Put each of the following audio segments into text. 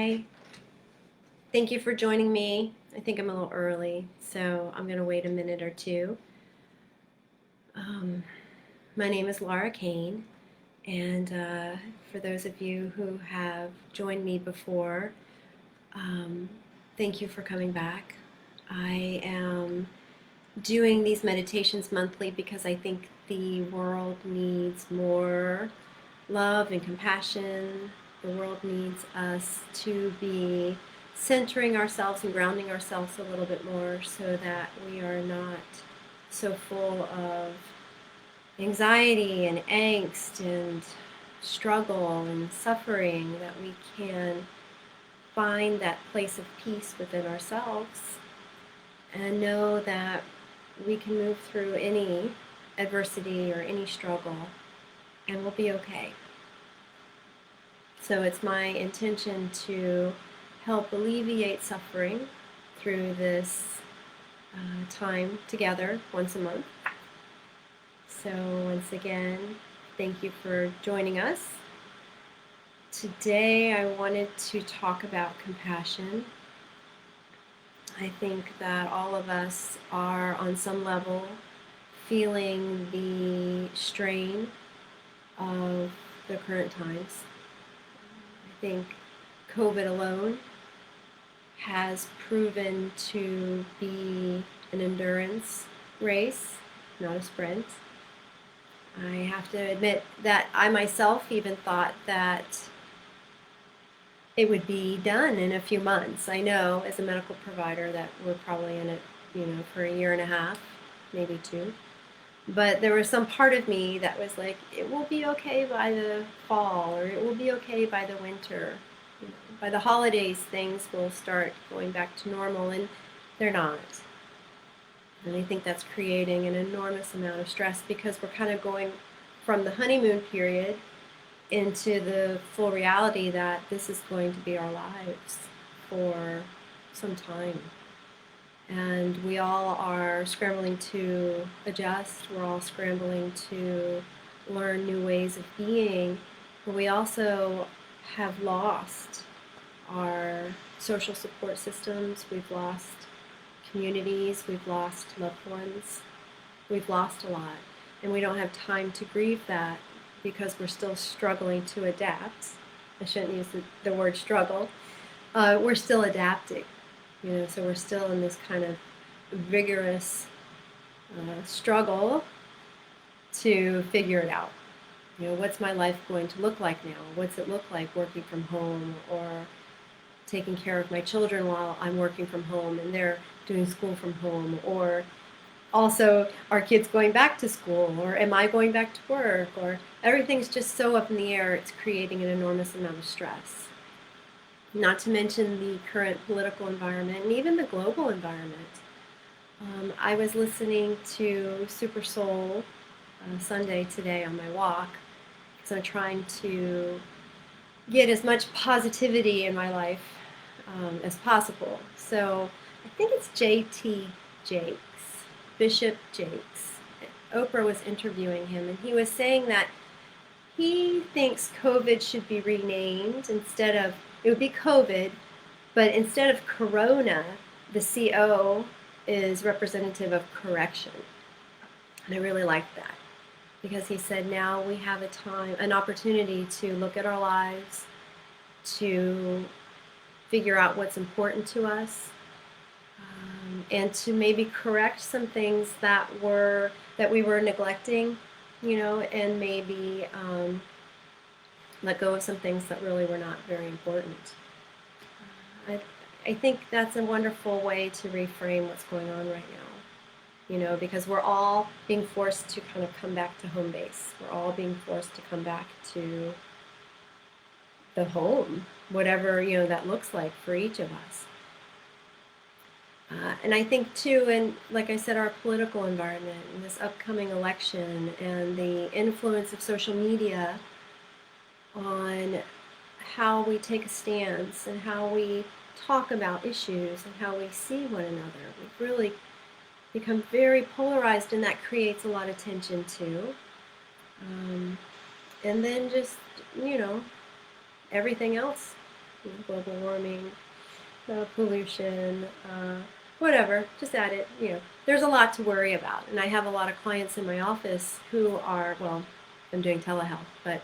Hi, thank you for joining me. I think I'm a little early, so I'm going to wait a minute or two. Um, my name is Laura Kane, and for those of you who have joined me before, um, thank you for coming back. I am doing these meditations monthly because I think the world needs more love and compassion. The world needs us to be centering ourselves and grounding ourselves a little bit more so that we are not so full of anxiety and angst and struggle and suffering, that we can find that place of peace within ourselves and know that we can move through any adversity or any struggle and we'll be okay. So it's my intention to help alleviate suffering through this time together once a month. So once again, thank you for joining us. Today I wanted to talk about compassion. I think that all of us are on some level feeling the strain of the current times. I think COVID alone has proven to be an endurance race, not a sprint. I have to admit that I myself even thought that it would be done in a few months. I know as a medical provider that we're probably in it, for a year and a half, maybe two. But there was some part of me that was like, it will be okay by the fall, or it will be okay by the winter. By the holidays, things will start going back to normal, and they're not. And I think that's creating an enormous amount of stress because we're kind of going from the honeymoon period into the full reality that this is going to be our lives for some time. And we all are scrambling to adjust. We're all scrambling to learn new ways of being. But we also have lost our social support systems. We've lost communities. We've lost loved ones. We've lost a lot. And we don't have time to grieve that because we're still struggling to adapt. I shouldn't use the word struggle. We're still adapting. So we're still in this kind of vigorous struggle to figure it out. What's my life going to look like now? What's it look like working from home or taking care of my children while I'm working from home and they're doing school from home? Or also, are kids going back to school? Or am I going back to work? Or everything's just so up in the air, it's creating an enormous amount of stress. Not to mention the current political environment and even the global environment. I was listening to Super Soul Sunday today on my walk because I'm trying to get as much positivity in my life as possible. So I think it's J.T. Jakes, Bishop Jakes. Oprah was interviewing him, and he was saying that he thinks COVID should be renamed. It would be COVID, but instead of Corona, the CO is representative of correction. And I really liked that because he said now we have an opportunity to look at our lives, to figure out what's important to us, and to maybe correct some things that we were neglecting, and maybe let go of some things that really were not very important. I think that's a wonderful way to reframe what's going on right now, because we're all being forced to kind of come back to home base. We're all being forced to come back to the home, whatever, that looks like for each of us. And I think too, and like I said, our political environment and this upcoming election and the influence of social media on how we take a stance and how we talk about issues and how we see one another. We've really become very polarized, and that creates a lot of tension too. And then just, everything else global warming, pollution, whatever, just add it. There's a lot to worry about. And I have a lot of clients in my office who are, well, I'm doing telehealth, but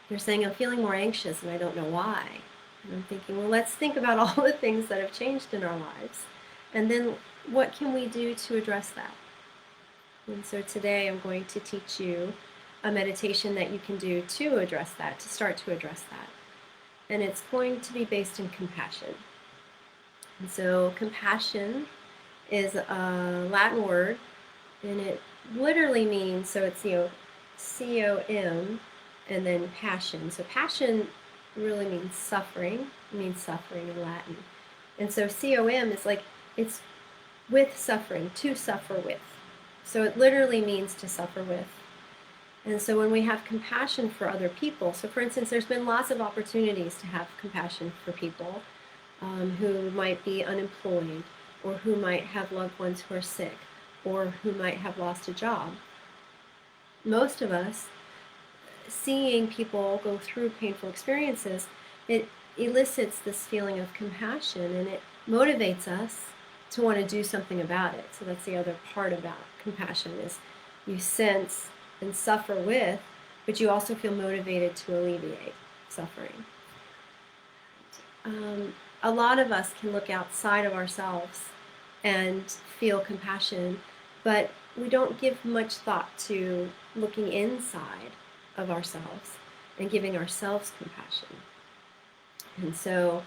they're saying I'm feeling more anxious and I don't know why. And I'm thinking, well, let's think about all the things that have changed in our lives. And then what can we do to address that? And so today I'm going to teach you a meditation that you can do to address that, to start to address that. And it's going to be based in compassion. And so compassion is a Latin word, and it literally means, so it's, C-O-M, and then passion. So passion really means suffering. It means suffering in Latin. And so C-O-M is like, it's with suffering, to suffer with. So it literally means to suffer with. And so when we have compassion for other people, so for instance, there's been lots of opportunities to have compassion for people who might be unemployed, or who might have loved ones who are sick, or who might have lost a job. Most of us, seeing people go through painful experiences, it elicits this feeling of compassion, and it motivates us to want to do something about it. So that's the other part about compassion, is you sense and suffer with, but you also feel motivated to alleviate suffering. A lot of us can look outside of ourselves and feel compassion, but we don't give much thought to looking inside of ourselves and giving ourselves compassion. And so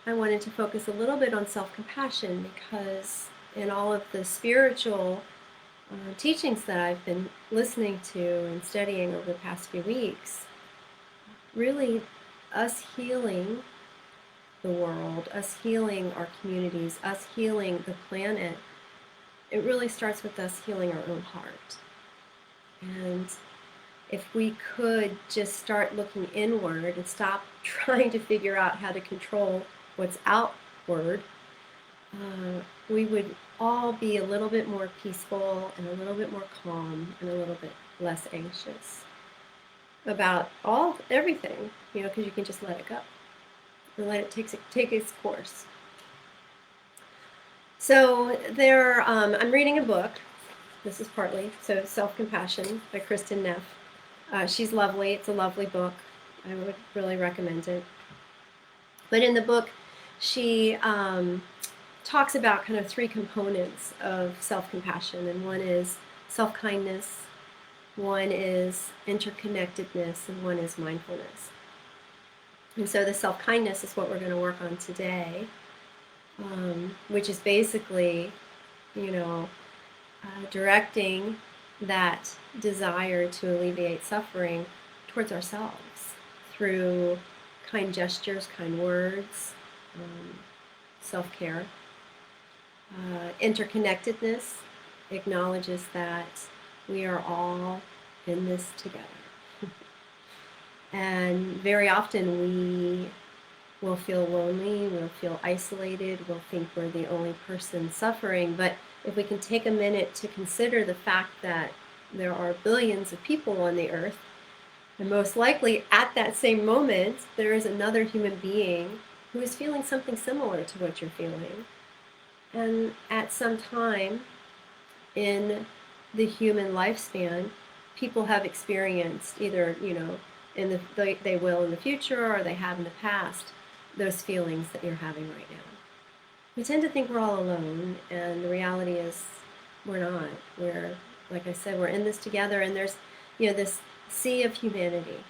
I wanted to focus a little bit on self-compassion, because in all of the spiritual teachings that I've been listening to and studying over the past few weeks, really us healing the world, us healing our communities, us healing the planet, it really starts with us healing our own heart. And if we could just start looking inward and stop trying to figure out how to control what's outward, we would all be a little bit more peaceful and a little bit more calm and a little bit less anxious about everything, because you can just let it go and let it take its course. So I'm reading a book. This is partly, so Self-Compassion by Kristen Neff. She's lovely. It's a lovely book. I would really recommend it. But in the book, she talks about kind of three components of self-compassion, and one is self-kindness, one is interconnectedness, and one is mindfulness. And so the self-kindness is what we're going to work on today, which is basically, directing that desire to alleviate suffering towards ourselves through kind gestures, kind words, self-care. Interconnectedness acknowledges that we are all in this together. And very often we will feel lonely, we'll feel isolated, we'll think we're the only person suffering. But if we can take a minute to consider the fact that there are billions of people on the earth, and most likely at that same moment there is another human being who is feeling something similar to what you're feeling. And at some time in the human lifespan, people have experienced either, they will in the future, or they have in the past, those feelings that you're having right now. We tend to think we're all alone, and the reality is we're not. We're, like I said, we're in this together, and there's, this sea of humanity.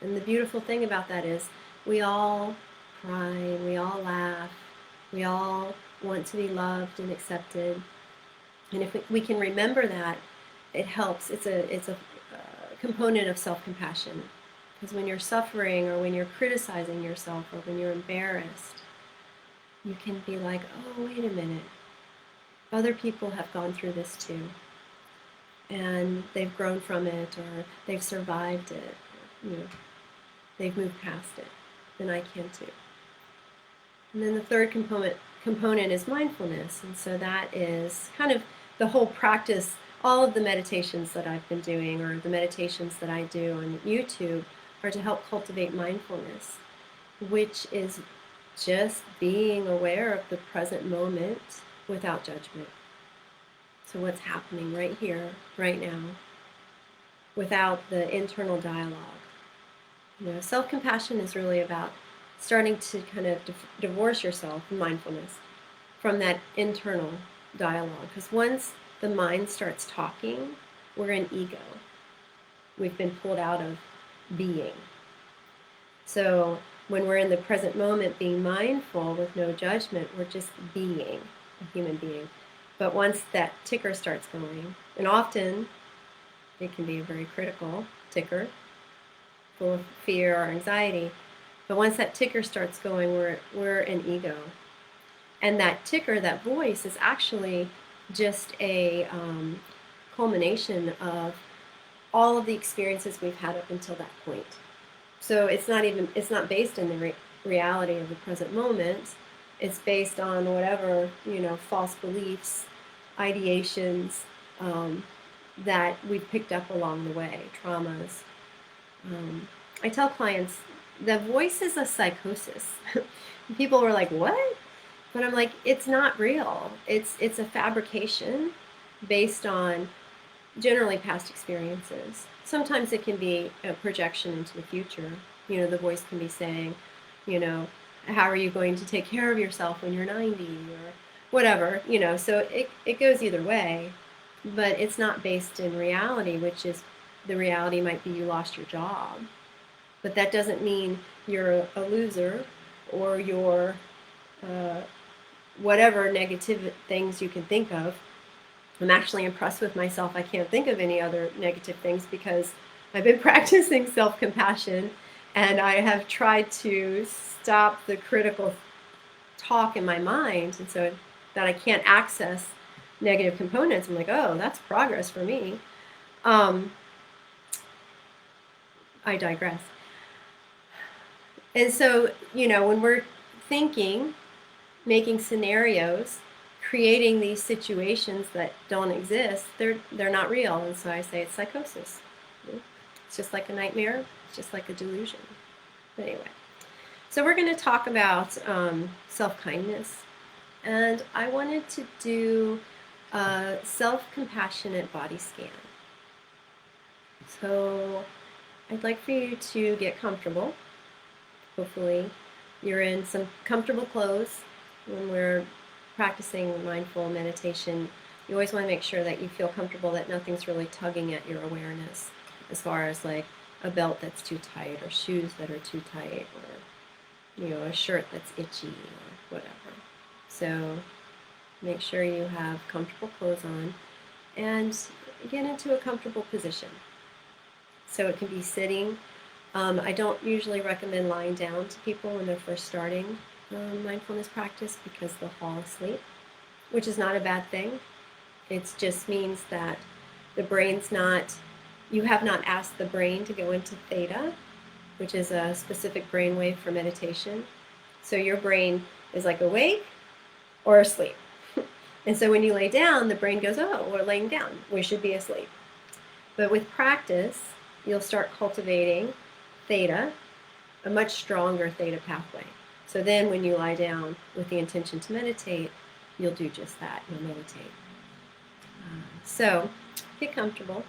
And the beautiful thing about that is we all cry, we all laugh, we all want to be loved and accepted. And if we can remember that, it helps. It's a component of self-compassion. Because when you're suffering, or when you're criticizing yourself, or when you're embarrassed, you can be like, oh, wait a minute. Other people have gone through this too. And they've grown from it, or they've survived it. They've moved past it. And I can too. And then the third component is mindfulness. And so that is kind of the whole practice. All of the meditations that I've been doing, or the meditations that I do on YouTube, are to help cultivate mindfulness. which is just being aware of the present moment without judgment. So what's happening right here, right now, without the internal dialogue. Self-compassion is really about starting to kind of divorce yourself in mindfulness from that internal dialogue. Because once the mind starts talking, we're in ego. We've been pulled out of being. So when we're in the present moment being mindful with no judgment, we're just being a human being. But once that ticker starts going, and often it can be a very critical ticker, full of fear or anxiety, but once that ticker starts going, we're in ego. And that ticker, that voice, is actually just a culmination of all of the experiences we've had up until that point. So it's not based in the reality of the present moment. It's based on whatever, false beliefs, ideations that we've picked up along the way, traumas. I tell clients, the voice is a psychosis. People were like, what? But I'm like, it's not real. It's a fabrication based on generally past experiences. Sometimes it can be a projection into the future. The voice can be saying, how are you going to take care of yourself when you're 90 or whatever, so it goes either way, but it's not based in reality, which is the reality might be you lost your job. But that doesn't mean you're a loser or you're whatever negative things you can think of. I'm actually impressed with myself. I can't think of any other negative things because I've been practicing self-compassion and I have tried to stop the critical talk in my mind, and so that I can't access negative components. I'm like, oh, that's progress for me. I digress. And so, when we're thinking, making scenarios, creating these situations that don't exist, they're not real. And so I say it's psychosis. It's just like a nightmare. It's just like a delusion. But anyway, so we're going to talk about self-kindness. And I wanted to do a self-compassionate body scan. So I'd like for you to get comfortable. Hopefully you're in some comfortable clothes. When we're practicing mindful meditation, you always want to make sure that you feel comfortable, that nothing's really tugging at your awareness, as far as like a belt that's too tight or shoes that are too tight or a shirt that's itchy or whatever. So make sure you have comfortable clothes on and get into a comfortable position. So it can be sitting. I don't usually recommend lying down to people when they're first starting mindfulness practice because they'll fall asleep, which is not a bad thing. It just means that the brain's not, you have not asked the brain to go into theta, which is a specific brainwave for meditation. So your brain is like awake or asleep. And so when you lay down, the brain goes, oh, we're laying down. We should be asleep. But with practice, you'll start cultivating theta, a much stronger theta pathway. So then when you lie down with the intention to meditate, you'll do just that. You'll meditate. So get comfortable.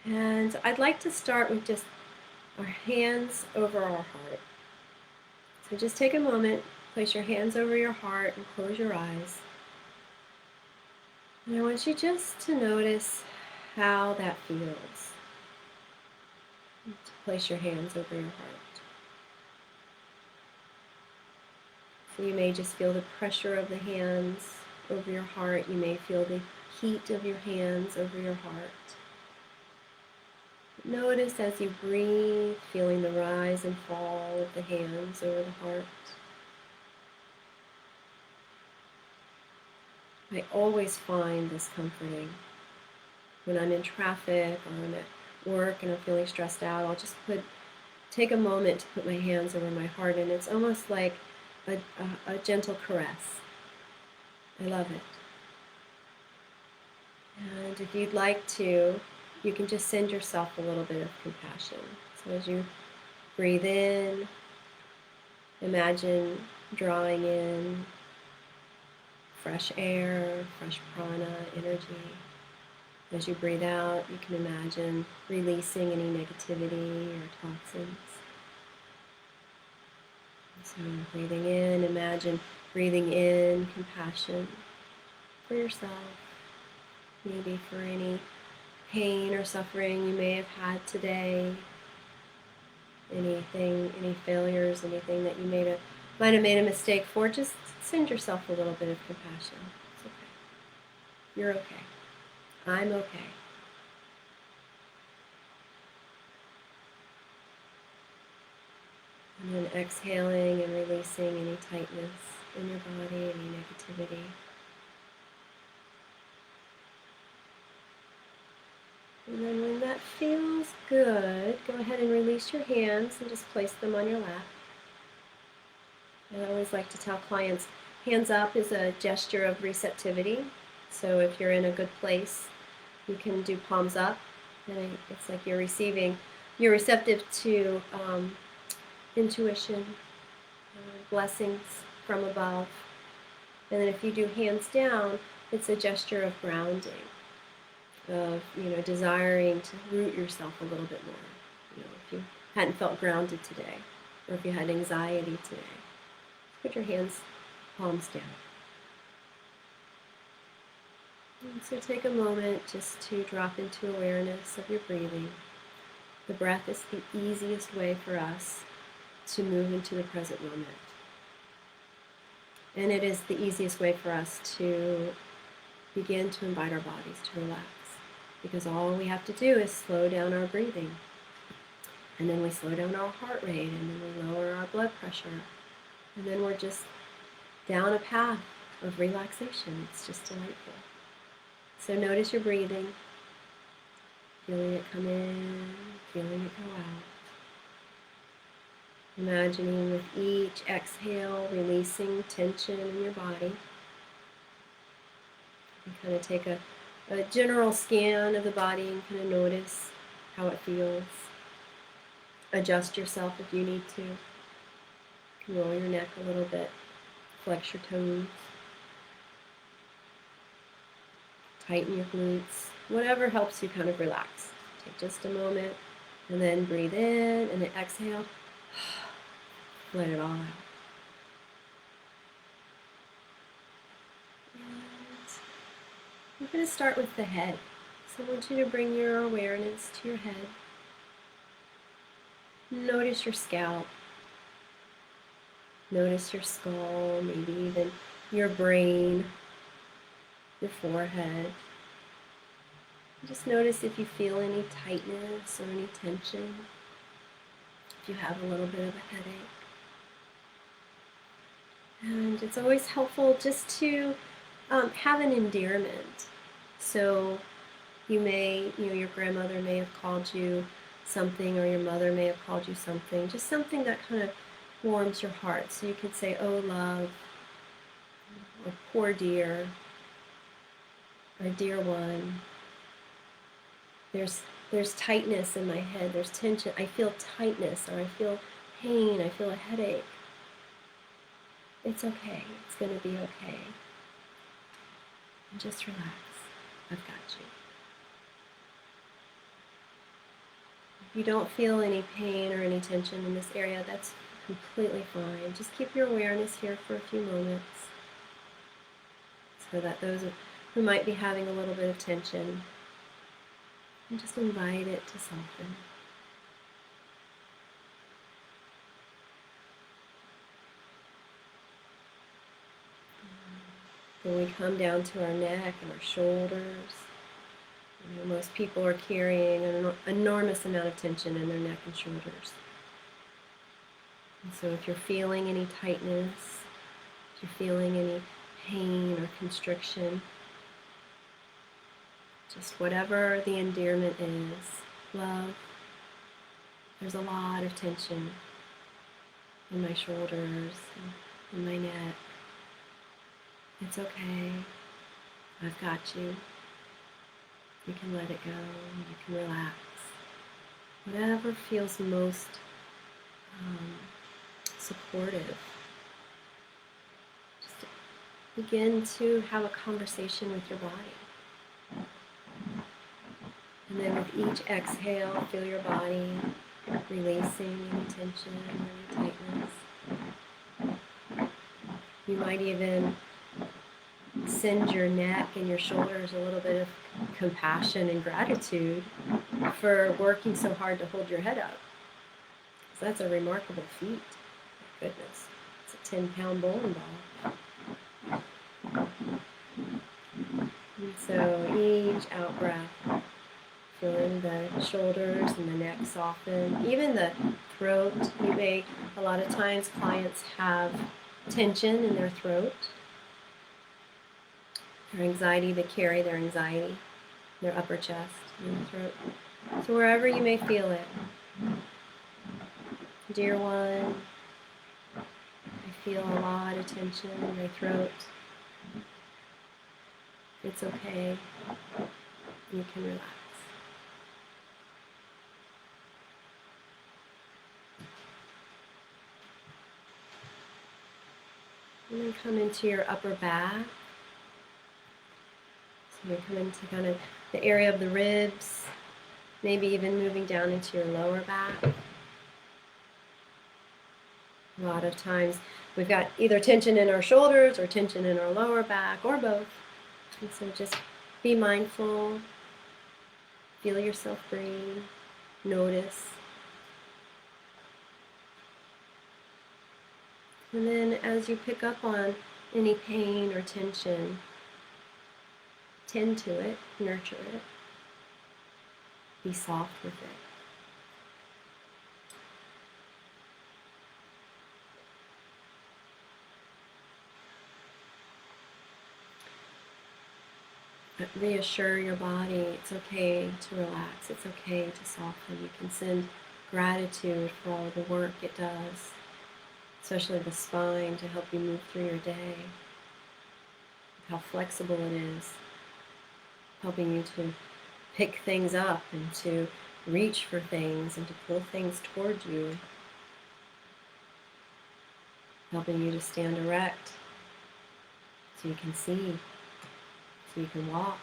And I'd like to start with just our hands over our heart. So just take a moment, place your hands over your heart and close your eyes. And I want you just to notice how that feels. To place your hands over your heart. So you may just feel the pressure of the hands over your heart. You may feel the heat of your hands over your heart. Notice as you breathe, feeling the rise and fall of the hands over the heart. I always find this comforting. When I'm in traffic or I'm at work and I'm feeling stressed out, I'll just take a moment to put my hands over my heart, and it's almost like a gentle caress. I love it. And if you'd like to, you can just send yourself a little bit of compassion. So as you breathe in Imagine drawing in fresh air, fresh prana, energy. As you breathe out, you can imagine releasing any negativity or toxins. So breathing in, imagine breathing in compassion for yourself, maybe for any pain or suffering you may have had today, anything, any failures, anything that you might have made a mistake for. Just send yourself a little bit of compassion. It's okay. You're okay. I'm okay. And then exhaling and releasing any tightness in your body, any negativity. And then when that feels good, go ahead and release your hands and just place them on your lap. I always like to tell clients, hands up is a gesture of receptivity. So if you're in a good place, you can do palms up, and it's like you're receptive to intuition, blessings from above. And then if you do hands down, it's a gesture of grounding, of desiring to root yourself a little bit more. If you hadn't felt grounded today, or if you had anxiety today, put your hands palms down. And so take a moment just to drop into awareness of your breathing. The breath is the easiest way for us to move into the present moment. And it is the easiest way for us to begin to invite our bodies to relax. Because all we have to do is slow down our breathing. And then we slow down our heart rate, and then we lower our blood pressure. And then we're just down a path of relaxation. It's just delightful. So notice your breathing, feeling it come in, feeling it go out. Imagining with each exhale, releasing tension in your body. And kind of take a general scan of the body and kind of notice how it feels. Adjust yourself if you need to. You can roll your neck a little bit, flex your toes. Tighten your glutes, whatever helps you kind of relax. Take just a moment, and then breathe in, and then exhale. Let it all out. And I'm going to start with the head. So I want you to bring your awareness to your head. Notice your scalp. Notice your skull, maybe even your brain, your forehead. Just notice if you feel any tightness or any tension, if you have a little bit of a headache. And it's always helpful just to have an endearment. So your grandmother may have called you something, or your mother may have called you something, just something that kind of warms your heart. So you could say, oh love, or poor dear, or dear one. There's tightness in my head, there's tension, I feel tightness, or I feel pain, I feel a headache. It's okay, it's going to be okay. And just relax, I've got you. If you don't feel any pain or any tension in this area, that's completely fine. Just keep your awareness here for a few moments, so that those who might be having a little bit of tension, and just invite it to soften. When we come down to our neck and our shoulders, most people are carrying an enormous amount of tension in their neck and shoulders. And so if you're feeling any tightness, if you're feeling any pain or constriction, just whatever the endearment is, love, there's a lot of tension in my shoulders, in my neck. It's okay. I've got you. You can let it go. You can relax. Whatever feels most supportive. Just begin to have a conversation with your body. And then with each exhale, feel your body releasing any tension, any tightness. You might even send your neck and your shoulders a little bit of compassion and gratitude for working so hard to hold your head up. So that's a remarkable feat. Goodness, it's a 10-pound bowling ball. And so each out breath, feeling the shoulders and the neck soften, even the throat. A lot of times clients have tension in their throat. Their anxiety, they carry their anxiety in their upper chest and the throat. So wherever you may feel it, dear one, I feel a lot of tension in my throat. It's okay. You can relax. And then come into your upper back. So you come into kind of the area of the ribs, maybe even moving down into your lower back. A lot of times we've got either tension in our shoulders or tension in our lower back or both. And so just be mindful, feel yourself breathe, notice. And then as you pick up on any pain or tension, tend to it, nurture it, be soft with it. But reassure your body it's okay to relax, it's okay to soften. You can send gratitude for all the work it does, especially the spine, to help you move through your day. How flexible it is, helping you to pick things up and to reach for things and to pull things towards you, helping you to stand erect so you can see, so you can walk.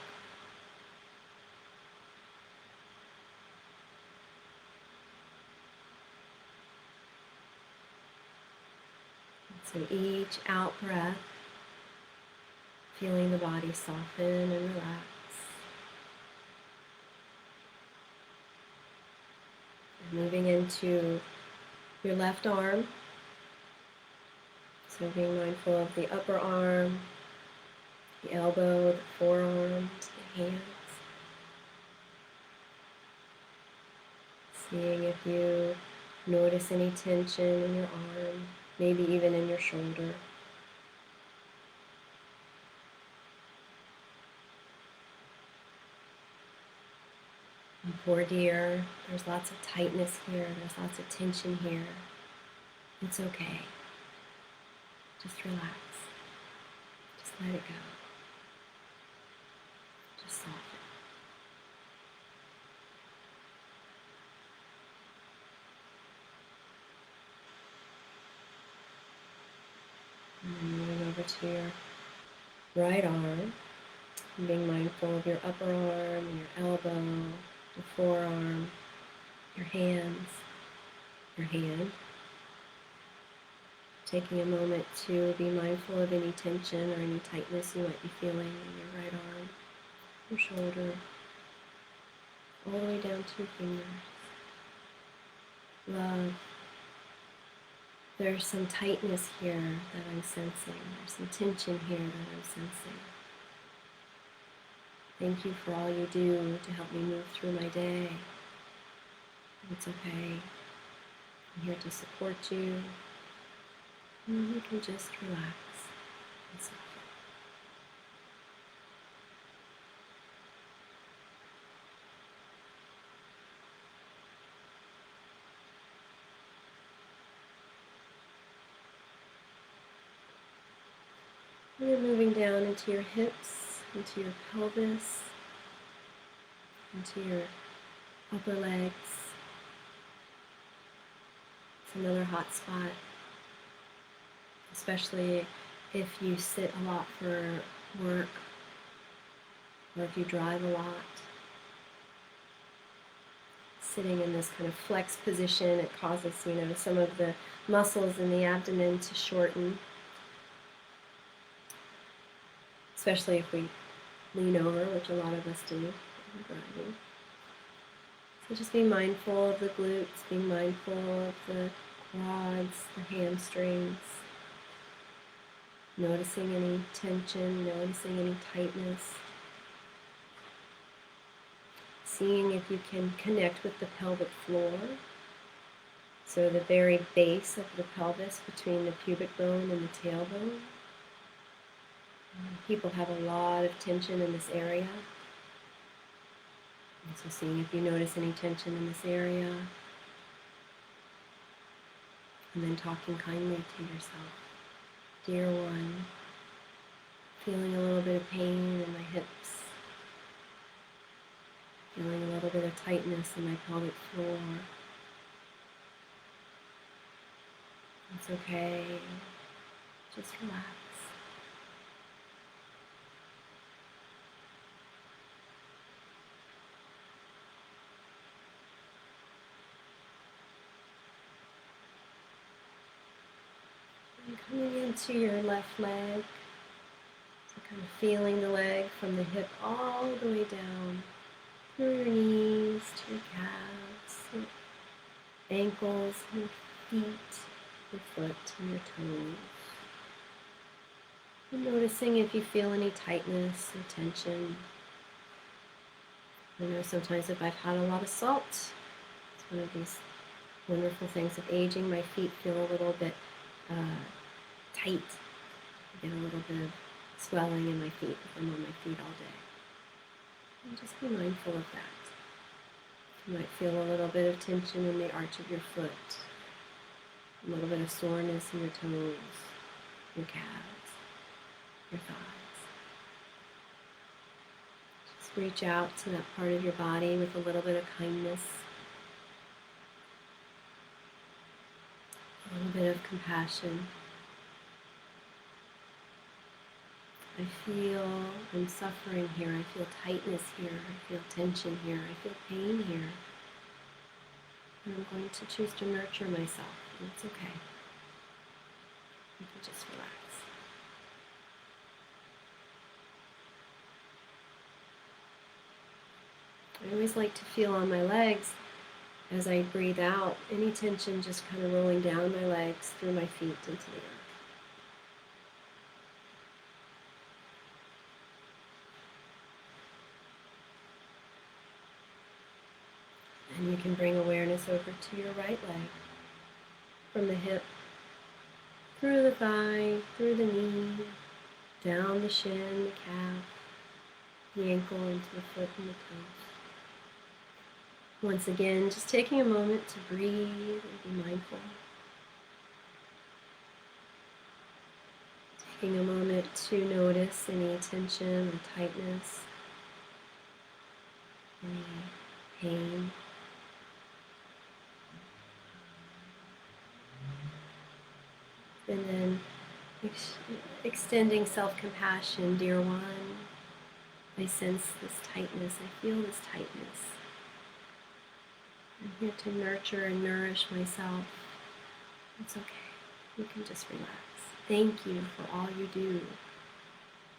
So each out breath, feeling the body soften and relax. And moving into your left arm. So being mindful of the upper arm, the elbow, the forearms, the hands. Seeing if you notice any tension in your arm, maybe even in your shoulder. And poor dear, there's lots of tightness here, there's lots of tension here. It's okay. Just relax. Just let it go. Just soften. And then moving over to your right arm, and being mindful of your upper arm and your elbow, your forearm, your hands, your hand. Taking a moment to be mindful of any tension or any tightness you might be feeling in your right arm, your shoulder, all the way down to your fingers. Love. There's some tightness here that I'm sensing. There's some tension here that I'm sensing. Thank you for all you do to help me move through my day. It's okay. I'm here to support you. And you can just relax and soften. And then moving down into your hips, into your pelvis, into your upper legs. It's another hot spot. especially if you sit a lot for work or if you drive a lot. Sitting in this kind of flex position, it causes, some of the muscles in the abdomen to shorten, especially if we lean over, which a lot of us do when we're driving. So just be mindful of the glutes, be mindful of the quads, the hamstrings, noticing any tension, noticing any tightness. Seeing if you can connect with the pelvic floor, so the very base of the pelvis between the pubic bone and the tailbone. People have a lot of tension in this area. And so seeing if you notice any tension in this area, and then talking kindly to yourself. Dear one, feeling a little bit of pain in my hips, feeling a little bit of tightness in my pelvic floor. It's okay. Just relax. And coming into your left leg, so kind of feeling the leg from the hip all the way down through your knees to your calves, your ankles, your feet, your foot, and your toes. And noticing if you feel any tightness or tension. I know sometimes if I've had a lot of salt, it's one of these wonderful things of aging, my feet feel a little bit tight. I get a little bit of swelling in my feet if I'm on my feet all day. And just be mindful of that. You might feel a little bit of tension in the arch of your foot, a little bit of soreness in your toes, your calves, your thighs. Just reach out to that part of your body with a little bit of kindness, a little bit of compassion. I feel I'm suffering here. I feel tightness here. I feel tension here. I feel pain here. And I'm going to choose to nurture myself. And it's okay. You can just relax. I always like to feel on my legs as I breathe out, any tension just kind of rolling down my legs, through my feet into the earth. And you can bring awareness over to your right leg, from the hip, through the thigh, through the knee, down the shin, the calf, the ankle, into the foot and the toes. Once again, just taking a moment to breathe and be mindful. Taking a moment to notice any tension or tightness, any pain. And then extending self-compassion, dear one. I sense this tightness, I feel this tightness. I'm here to nurture and nourish myself. It's okay. You can just relax. Thank you for all you do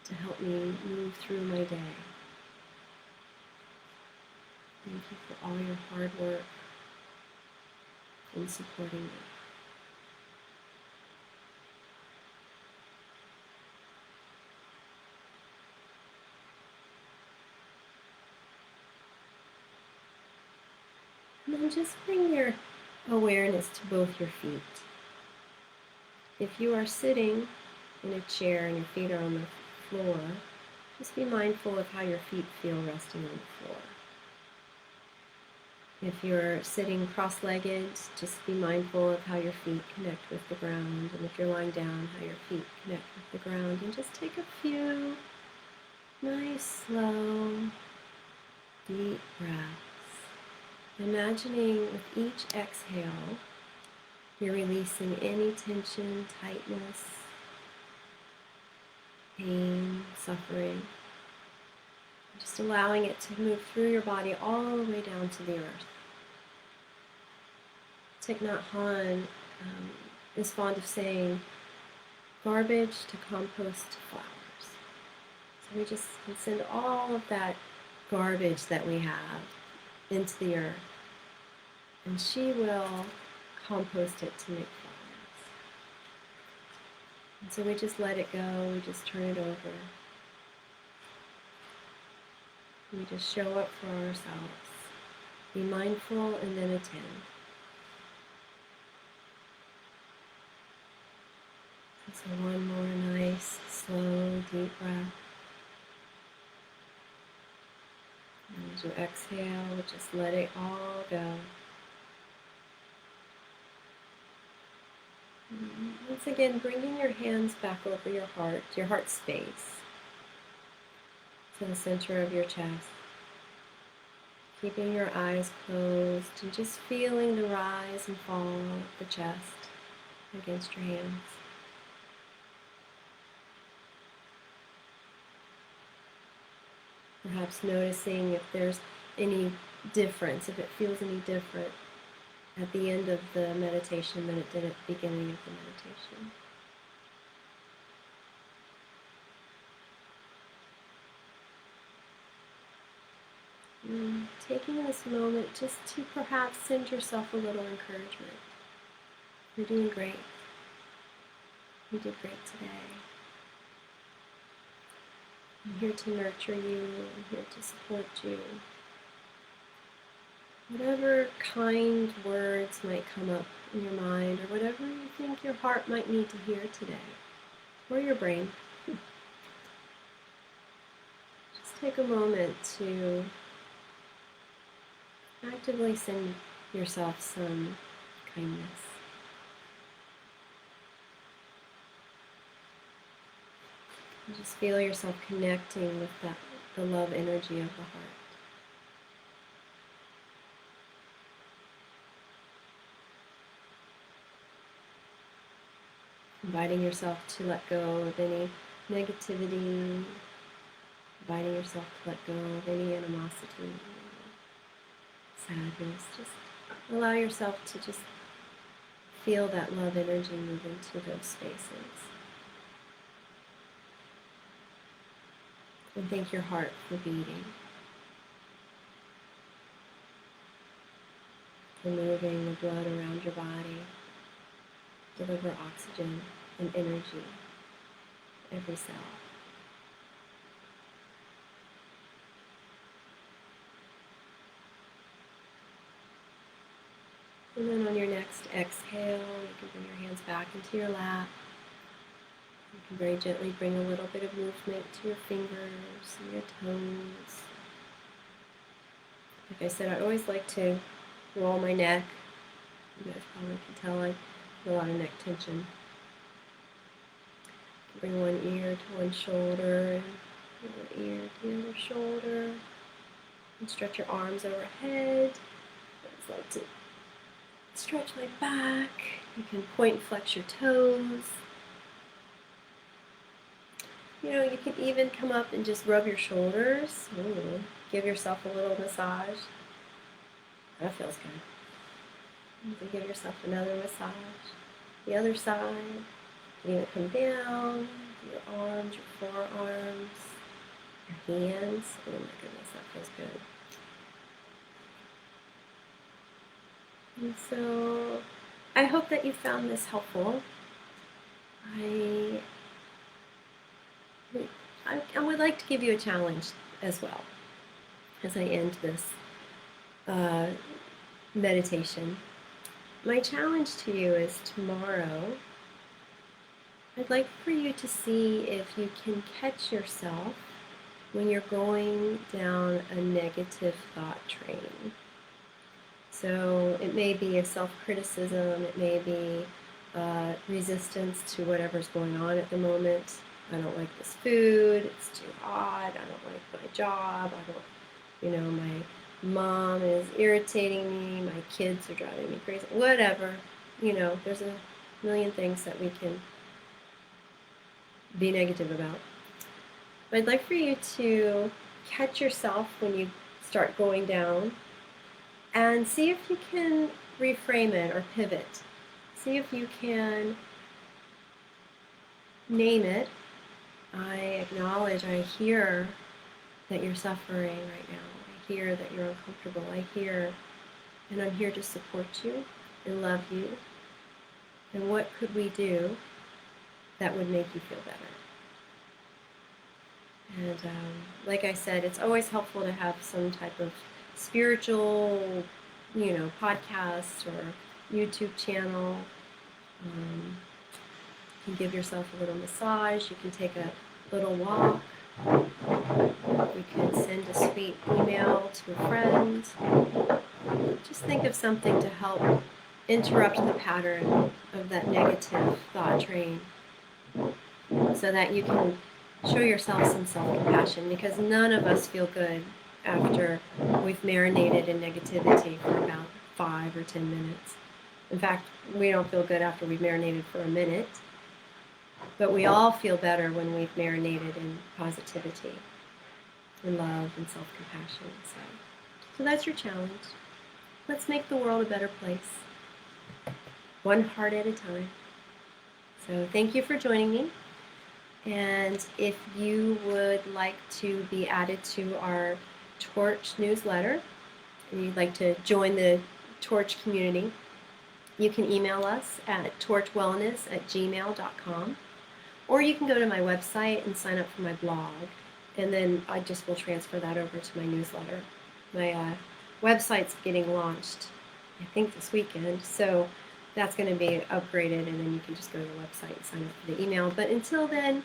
to help me move through my day. Thank you for all your hard work in supporting me. And then just bring your awareness to both your feet. If you are sitting in a chair and your feet are on the floor, just be mindful of how your feet feel resting on the floor. If you're sitting cross-legged, just be mindful of how your feet connect with the ground. And if you're lying down, how your feet connect with the ground. And just take a few nice, slow, deep breaths. Imagining with each exhale, you're releasing any tension, tightness, pain, suffering. Just allowing it to move through your body all the way down to the earth. Thich Nhat Hanh is fond of saying, garbage to compost to flowers. So we just can send all of that garbage that we have into the earth, and she will compost it to make flowers. And so we just let it go, we just turn it over. We just show up for ourselves. Be mindful and then attend. So one more nice, slow, deep breath. And as you exhale, just let it all go. And once again, bringing your hands back over your heart space, to the center of your chest. Keeping your eyes closed and just feeling the rise and fall of the chest against your hands. Perhaps noticing if there's any difference, if it feels any different at the end of the meditation than it did at the beginning of the meditation. And taking this moment just to perhaps send yourself a little encouragement. You're doing great. You did great today. I'm here to nurture you. I'm here to support you. Whatever kind words might come up in your mind, or whatever you think your heart might need to hear today, or your brain, just take a moment to actively send yourself some kindness. And just feel yourself connecting with the love energy of the heart. Inviting yourself to let go of any negativity, inviting yourself to let go of any animosity, sadness. Just allow yourself to just feel that love energy move into those spaces. And thank your heart for beating, for moving the blood around your body, deliver oxygen and energy to every cell. And then on your next exhale, you can bring your hands back into your lap. You can very gently bring a little bit of movement to your fingers and your toes. Like I said, I always like to roll my neck. You guys probably can tell I have a lot of neck tension. Bring one ear to one shoulder, and the other ear to the other shoulder. And stretch your arms overhead. I just like to stretch my back. You can point and flex your toes. You know, you can even come up and just rub your shoulders. Ooh, give yourself a little massage. That feels good. You can give yourself another massage. The other side. You can even come down. Your arms, your forearms, your hands. Oh my goodness, that feels good. And so, I hope that you found this helpful. I would like to give you a challenge as well as I end this meditation. My challenge to you is tomorrow, I'd like for you to see if you can catch yourself when you're going down a negative thought train. So it may be a self-criticism, it may be resistance to whatever's going on at the moment. I don't like this food, it's too hot, I don't like my job, my mom is irritating me, my kids are driving me crazy, whatever. There's a million things that we can be negative about. But I'd like for you to catch yourself when you start going down and see if you can reframe it or pivot. See if you can name it. I acknowledge, I hear that you're suffering right now. I hear that you're uncomfortable. I hear, and I'm here to support you and love you. And what could we do that would make you feel better? And like I said, it's always helpful to have some type of spiritual, podcast or YouTube channel. You can give yourself a little massage. You can take a little walk. You can send a sweet email to a friend. Just think of something to help interrupt the pattern of that negative thought train so that you can show yourself some self-compassion, because none of us feel good after we've marinated in negativity for about 5 or 10 minutes. In fact, we don't feel good after we've marinated for a minute, but we all feel better when we've marinated in positivity and love and self-compassion. So that's your challenge. Let's make the world a better place, one heart at a time. So thank you for joining me. And if you would like to be added to our Torch newsletter, and you'd like to join the Torch community, you can email us at torchwellness@gmail.com, or you can go to my website and sign up for my blog, and then I just will transfer that over to my newsletter. My website's getting launched, I think, this weekend, so that's going to be upgraded, and then you can just go to the website and sign up for the email. But until then,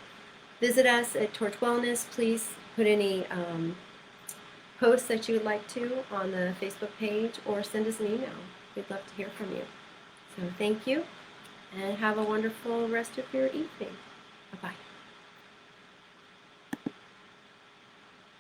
visit us at Torch Wellness. Please put any posts that you would like to on the Facebook page, or send us an email. We'd love to hear from you. So thank you, and have a wonderful rest of your evening. Bye-bye.